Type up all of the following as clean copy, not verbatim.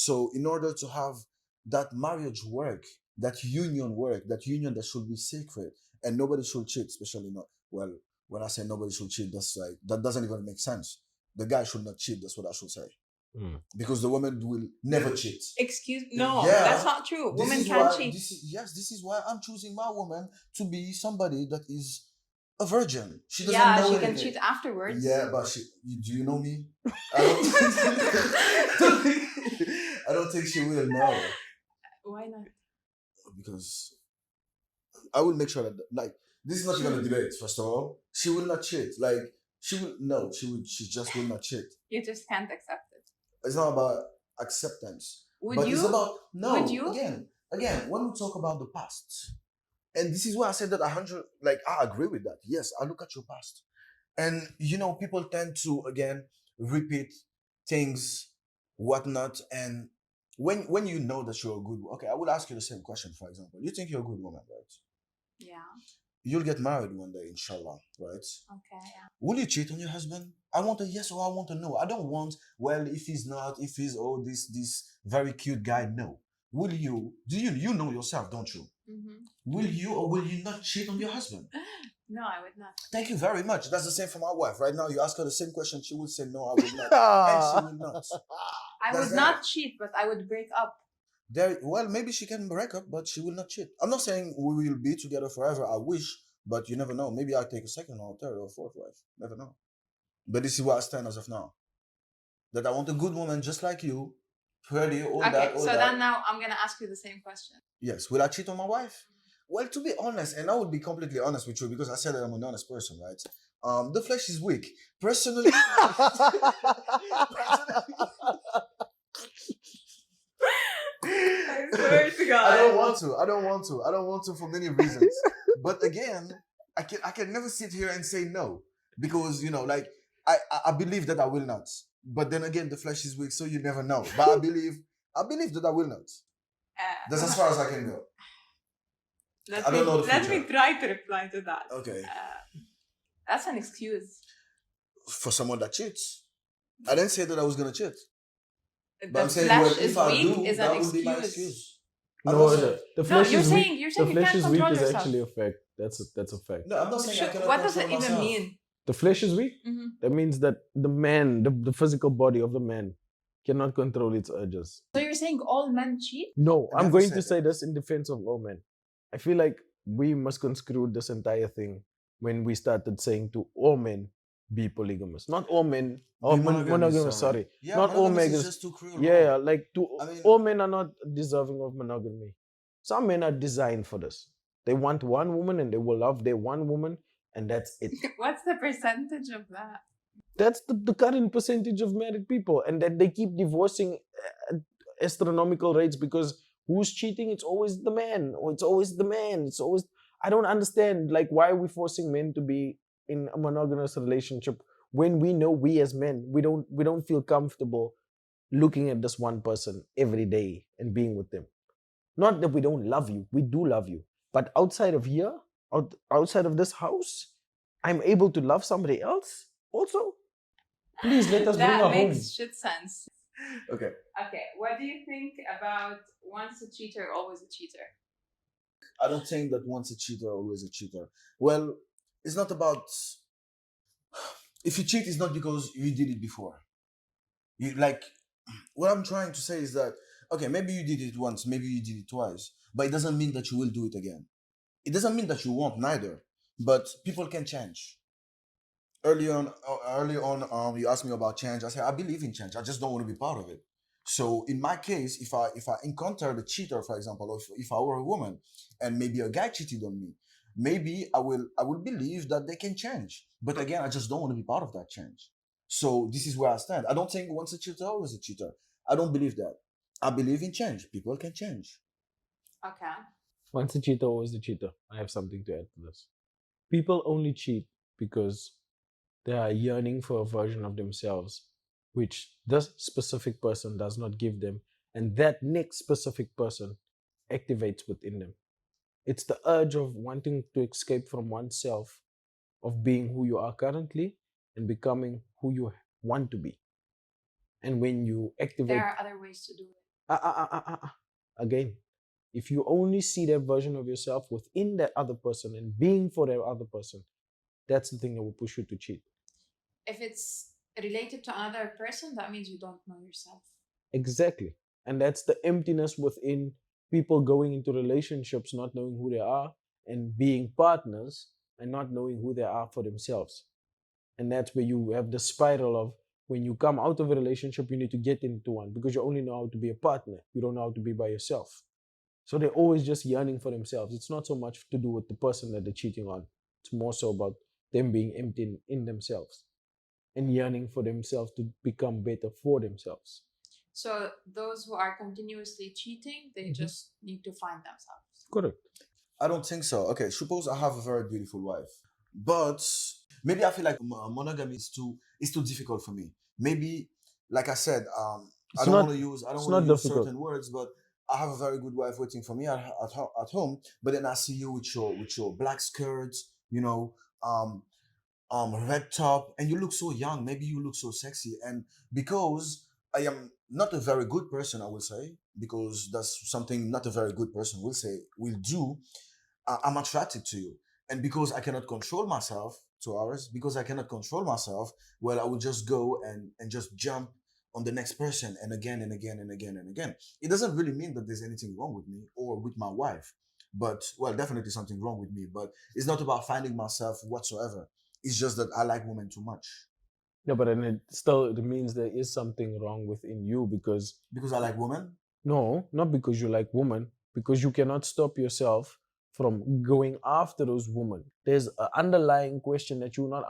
So in order to have that marriage work, that union that should be sacred, and nobody should cheat, especially not, well, when I say nobody should cheat, that's like, that doesn't even make sense. The guy should not cheat, that's what I should say. Because the woman will never cheat. Excuse no, Yeah, that's not true. this Women is can why cheat. this is why I'm choosing my woman to be somebody that is a virgin. She doesn't Yeah, know she anything. can cheat afterwards. Yeah, but do you know me? I don't I don't think she will know, Why not? because I will make sure that, like, this is not even a debate. First of all, she will not cheat. Like, she just will not cheat. You just can't accept it. It's not about acceptance, Would but you? it's about, no. Would you? Again, when we talk about the past, and this is why I said that 100. Like, I agree with that. Yes, I look at your past, and people tend to again repeat things, whatnot, and when you know that you're a good. Okay, I will ask you the same question. For example, you think you're a good woman, right? Yeah. You'll get married one day, inshallah, right? Okay. Yeah. Will you cheat on your husband? I want a yes or I want a no. I don't want, well, if he's not, if he's, oh, this very cute guy. No. Will you? Do you know yourself, don't you? Mm-hmm. Will you or will you not cheat on your husband? No, I would not. Thank you very much. That's the same for my wife. Right now, you ask her the same question, she will say no, I will not, and she will not. I That's would that. not cheat, but I would break up. Well, maybe she can break up, but she will not cheat. I'm not saying we will be together forever. I wish, but you never know. Maybe I'll take a second or third or fourth wife. Never know. But this is where I stand as of now. That I want a good woman just like you, pretty, all Okay, that, all so that. then now I'm gonna ask you the same question. Yes. Will I cheat on my wife? Well, to be honest, and I would be completely honest with you because I said that I'm an honest person, right? The flesh is weak. Personally, I swear to God. I don't want to for many reasons. But again, I can never sit here and say no because like I believe that I will not. But then again, the flesh is weak, so you never know. But I believe that I will not. That's as far as I can go. I don't know the Let me future. try to reply to that. Okay. That's an excuse. For someone that cheats, I didn't say that I was gonna cheat. The But I'm saying, flesh well, is if I weak do, is that an would be my excuse. excuse. No, the flesh you're is saying weak. you're The saying you flesh can't is weak control is yourself. actually a fact. That's a fact. No, I'm not saying I cannot What does it control even myself. mean? The flesh is weak. Mm-hmm. That means that the man, the physical body of the man, cannot control its urges. So you're saying all men cheat? No, I I'm never going said to that. say this in defense of all men. I feel like we misconstrued this entire thing when we started saying to all men be polygamous. Not all men, or monogamous. Sorry, Yeah, not all monogamous men. is just too cruel. Yeah, like I mean, all men are not deserving of monogamy. Some men are designed for this. They want one woman and they will love their one woman, and that's it. What's the percentage of that? That's the current percentage of married people, and that they keep divorcing at astronomical rates because who's cheating? It's always the man, or it's always the man. It's always, I don't understand, like, why are we forcing men to be in a monogamous relationship when we know, we as men, we don't feel comfortable looking at this one person every day and being with them. Not that we don't love you, we do love you, but outside of here, outside of this house, I'm able to love somebody else also. Please let us bring her That home. makes shit sense. okay. Okay, what do you think about once a cheater, always a cheater? I don't think that once a cheater, always a cheater. Well, it's not about. If you cheat, it's not because you did it before. You like. What I'm trying to say is that, okay, maybe you did it once, maybe you did it twice, but it doesn't mean that you will do it again. It doesn't mean that you won't neither. But people can change. Early on, you asked me about change. I said I believe in change. I just don't want to be part of it. So in my case, if I encountered a cheater, for example, or if I were a woman and maybe a guy cheated on me, maybe I will believe that they can change. But again, I just don't want to be part of that change. So this is where I stand. I don't think once a cheater, always a cheater. I don't believe that. I believe in change. People can change. Okay. Once a cheater, always a cheater. I have something to add to this. People only cheat because they are yearning for a version of themselves which this specific person does not give them, and that next specific person activates within them. It's the urge of wanting to escape from oneself, of being who you are currently and becoming who you want to be. And when you activate, There are other ways to do it. Again, if you only see that version of yourself within that other person and being for that other person, that's the thing that will push you to cheat. If it's related to another person, that means you don't know yourself. Exactly. And that's the emptiness within people going into relationships, not knowing who they are, and being partners and not knowing who they are for themselves. And that's where you have the spiral of when you come out of a relationship, you need to get into one because you only know how to be a partner. You don't know how to be by yourself. So they're always just yearning for themselves. It's not so much to do with the person that they're cheating on. It's more so about them being empty in themselves and yearning for themselves to become better for themselves. So those who are continuously cheating, they just need to find themselves. Correct. I don't think so. Okay, suppose I have a very beautiful wife, but maybe I feel like monogamy is too difficult for me. Maybe, like I said, I It's don't not- want to use it's not difficult. certain words, but I have a very good wife waiting for me at home. But then I see you with your black skirts, red top, and you look so young. Maybe you look so sexy, and because I am not a very good person, I will say, because that's something not a very good person will do. I'm attracted to you, and because I cannot control myself, 2 hours, because I cannot control myself, well, I will just go and just jump on the next person, and again and again and again and again. It doesn't really mean that there's anything wrong with me or with my wife, but well, definitely something wrong with me. But it's not about finding myself whatsoever. It's just that I like women too much No, but then it means there is something wrong within you because because I like women. no, not because you like women, because you cannot stop yourself from going after those women. There's an underlying question that you're not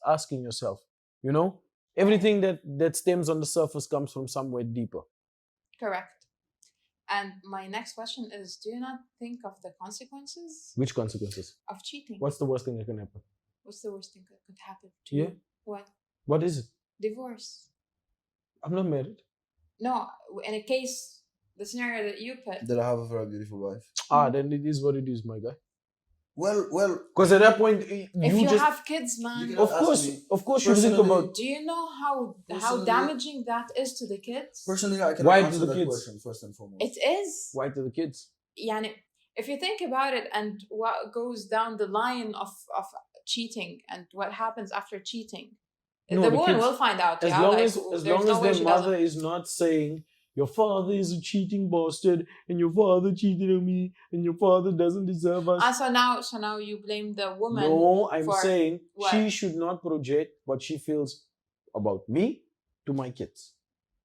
asking yourself. You know, everything that stems on the surface comes from somewhere deeper. Correct. And my next question is, do you not think of the consequences Which consequences? of cheating? What's the worst thing that can happen? What's the worst thing that could happen to Yeah. you? What? What is it? Divorce. I'm not married. No, in a case, the scenario that you put, That I have a very beautiful wife. Then it is what it is, my guy. Well, Because at that point, if you you just, have kids, man, can- of ask course, me of course, you think personally- about do you know how Personally- damaging that is to the kids? personally, I cannot Why to answer the that kids? question first and foremost. It is. why to the kids. Yani, if you think about it and what goes down the line of cheating and what happens after cheating, No, the the woman kids- will find out. As yeah, long like, as there's long no as way their she mother doesn't. is not saying your father is a cheating bastard and your father cheated on me and your father doesn't deserve us. So now you blame the woman. No, I'm for saying what? she should not project what she feels about me to my kids.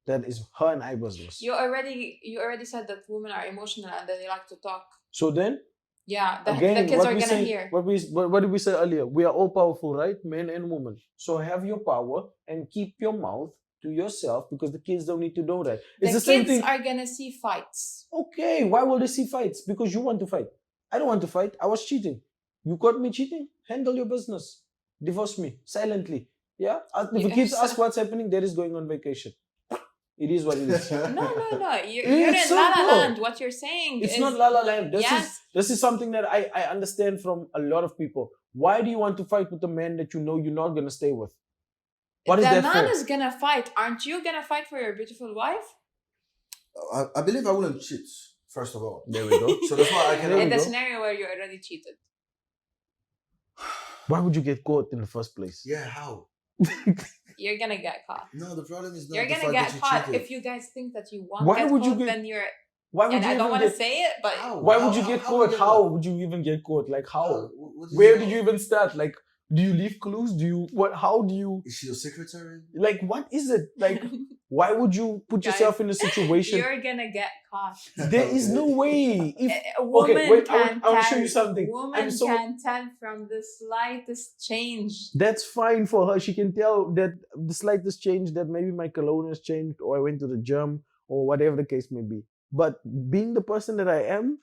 That is her and I business. You already said that women are emotional and that they like to talk. So then, Yeah, the again, kids what are we gonna say, hear. what did we say earlier? We are all powerful, right? Men and women. So have your power and keep your mouth to yourself because the kids don't need to know that. It's The the same kids thing. are gonna see fights. Okay, why will they see fights? Because you want to fight. I don't want to fight. I was cheating. You caught me cheating? Handle your business. Divorce me silently. Yeah? If the Yes. kids ask what's happening, there is going on vacation. It is what it is. No. You're It's in La La simple. Land. What you're saying It's is not La La Land. Yes. This is something that I understand from a lot of people. Why do you want to fight with a man that you know you're not going to stay with? What is the that man for? is gonna fight. Aren't you gonna fight for your beautiful wife? I believe I wouldn't cheat, first of all. There we go. So that's why I There cannot. we In the go. scenario where you already cheated. Why would you get caught in the first place? Yeah, how? You're gonna get caught. No, the problem is not You're the gonna fact get that you caught cheated. if you guys think that you won't Why get would you caught, get- then you're. Why would And you I don't even want to get, say it, but How? Why would you get How caught? we get How that? would you even get caught? Like how? What is Where it? did you even start? Like, do you leave clues? Do you what? How do you Is she your secretary? like? What is it like? Why would you put Guys, yourself in a situation? you're gonna get caught. There is no way. If A woman wait, can I will tell. show you something. Woman I'm so- can tell from the slightest change. that's fine for her. She can tell that the slightest change that maybe my cologne has changed or I went to the gym or whatever the case may be. But being the person that I am,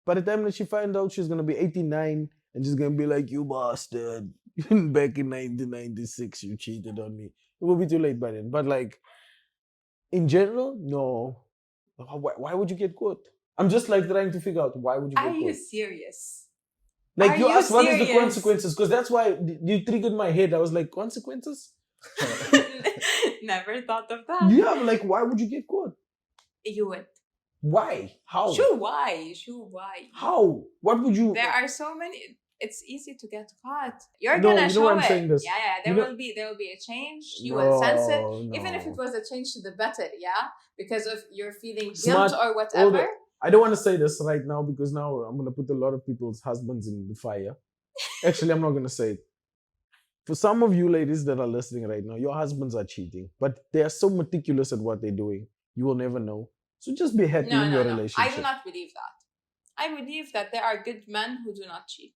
by the time that she finds out she's gonna be 89 and she's gonna be like, you bastard. Back in 1996, you cheated on me. It will be too late by then. But like in general, no. Why would you get caught? I'm just like trying to figure out why would you get Are caught? you serious? Like Are you you asked, what is the serious? consequences? Because that's why you triggered my head. I was like, consequences? Never thought of that. Yeah, but like, why would you get caught? You would. Why? How? Sure, why? Sure, why? How? What would you? There are so many. It's easy to get caught. You're No, gonna you know show why I'm it. saying this? Yeah, yeah. There You know- will be a change. You will sense it, even if No. it was a change to the better. Yeah, because of you're feeling Smart, guilt or whatever. I don't want to say this right now because now I'm gonna put a lot of people's husbands in the fire. Actually, I'm not gonna say it. For some of you ladies that are listening right now, your husbands are cheating, but they are so meticulous at what they're doing, you will never know. So just be happy No, in no, your no. relationship. I do not believe that. I believe that there are good men who do not cheat.